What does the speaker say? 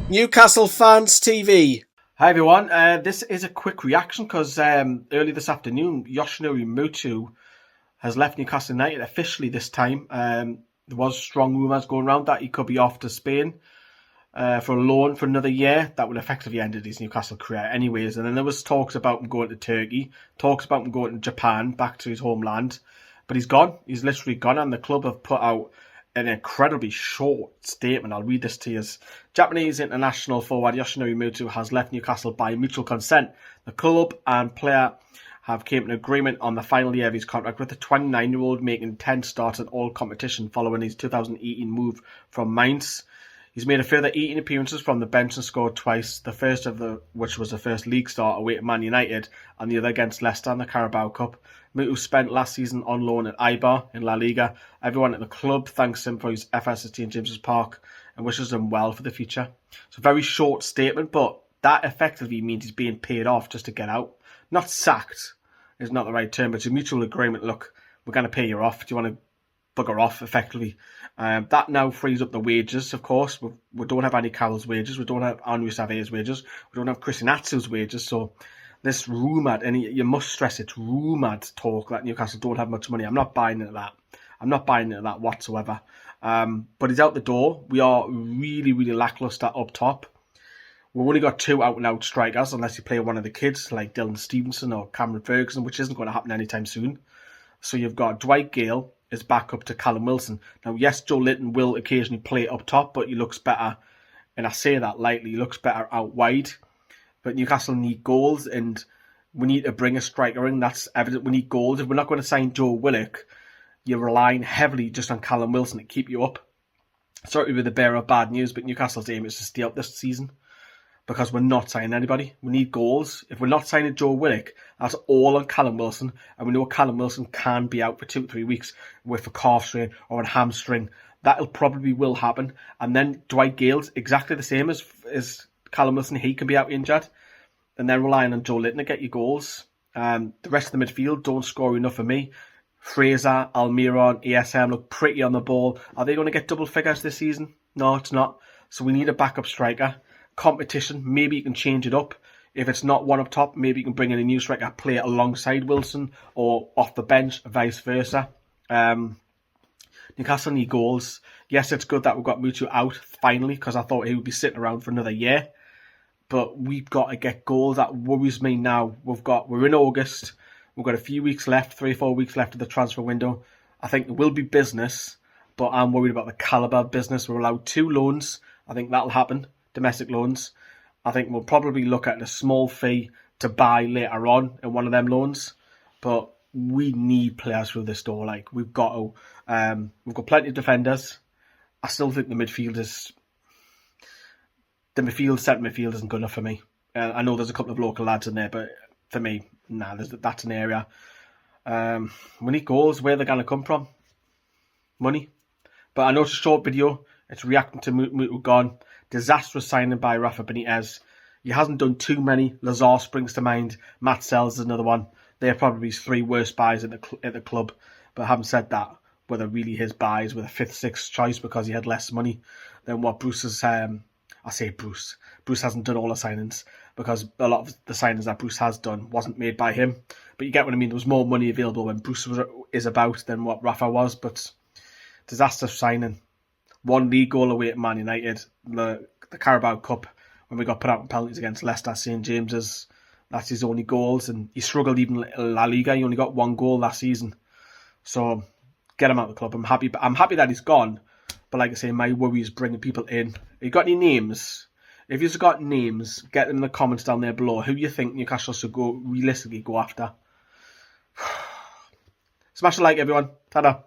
Newcastle Fans TV. Hi everyone, this is a quick reaction because early this afternoon Yoshinori Muto has left Newcastle United officially this time. There was strong rumours going around that he could be off to Spain for a loan for another year. That would effectively end his Newcastle career anyways. And then there was talks about him going to Turkey, talks about him going to Japan, back to his homeland. But he's gone. He's literally gone, and the club have put out an incredibly short statement. I'll read this to you. Japanese international forward Yoshinori Muto has left Newcastle by mutual consent. The club and player have came to an agreement on the final year of his contract, with the 29-year-old making 10 starts in all competition following his 2018 move from Mainz. He's made a further 18 appearances from the bench and scored twice, the first of which was the first league start away to Man United and the other against Leicester in the Carabao Cup. Muto spent last season on loan at Eibar in La Liga. Everyone at the club thanks him for his efforts at St James's Park and wishes him well for the future. It's a very short statement, but that effectively means he's being paid off just to get out. Not sacked is not the right term, but it's a mutual agreement. Look, we're going to pay you off. Do you want to bugger off, effectively? That now frees up the wages, of course. We don't have Andy Carroll's wages. We don't have Andrew Savea's wages. We don't have Christian Atsu's wages. So this rumoured, and you must stress it's rumoured talk that Newcastle don't have much money. I'm not buying into that. I'm not buying into that whatsoever. But he's out the door. We are really, really lacklustre up top. We've only got two out-and-out strikers, unless you play one of the kids, like Dylan Stevenson or Cameron Ferguson, which isn't going to happen anytime soon. So you've got Dwight Gale is back up to Callum Wilson. Now, yes, Joe Linton will occasionally play up top, but he looks better, and I say that lightly, he looks better out wide. But Newcastle need goals, and we need to bring a striker in. That's evident. We need goals. If we're not going to sign Joe Willock, you're relying heavily just on Callum Wilson to keep you up. Sorry to be the bearer of bad news, but Newcastle's aim is to stay up this season, because we're not signing anybody. We need goals. If we're not signing Joe Willock, that's all on Callum Wilson. And we know Callum Wilson can be out for 2 to 3 weeks with a calf strain or a hamstring. That'll probably will happen. And then Dwight Gale's exactly the same as Callum Wilson. He can be out injured. And then relying on Joe Linton to get you goals. The rest of the midfield don't score enough for me. Fraser, Almiron, ESM look pretty on the ball. Are they going to get double figures this season? No, it's not. So we need a backup striker. Competition, maybe you can change it up. If it's not one up top, maybe you can bring in a new striker, play it alongside Wilson or off the bench, vice versa. Newcastle need goals. Yes, it's good that we've got Muto out finally, because I thought he would be sitting around for another year. But we've got to get goals. That worries me now. We're in August. We've got a few weeks left, 3 or 4 weeks left of the transfer window. I think it will be business, but I'm worried about the calibre of business. We're allowed 2 loans. I think that'll happen. Domestic loans. I think we'll probably look at a small fee to buy later on in one of them loans, but we need players through this door. Like, we've got plenty of defenders. I still think the centre midfield isn't good enough for me. I know there's a couple of local lads in there, but for me, nah, that's an area. We need goals. Where they're going to come from? Money. But I know it's a short video. It's reacting to Muto gone. Disastrous signing by Rafa Benitez. He hasn't done too many. Lazar springs to mind. Matt Sells is another one. They're probably his 3 worst buys at the club. But having said that, were they really his buys with a 5th, 6th choice because he had less money than what Bruce has... I say Bruce. Bruce hasn't done all the signings, because a lot of the signings that Bruce has done wasn't made by him. But you get what I mean. There was more money available when Bruce is about than what Rafa was. But disastrous signing. 1 league goal away at Man United. The Carabao Cup, when we got put out in penalties against Leicester, St James's, that's his only goals. And he struggled even in La Liga. He only got 1 goal last season. So get him out of the club. I'm happy that he's gone. But like I say, my worry is bringing people in. Have you got any names? If you've got names, get them in the comments down there below. Who you think Newcastle should realistically go after? Smash a like, everyone. Ta-da.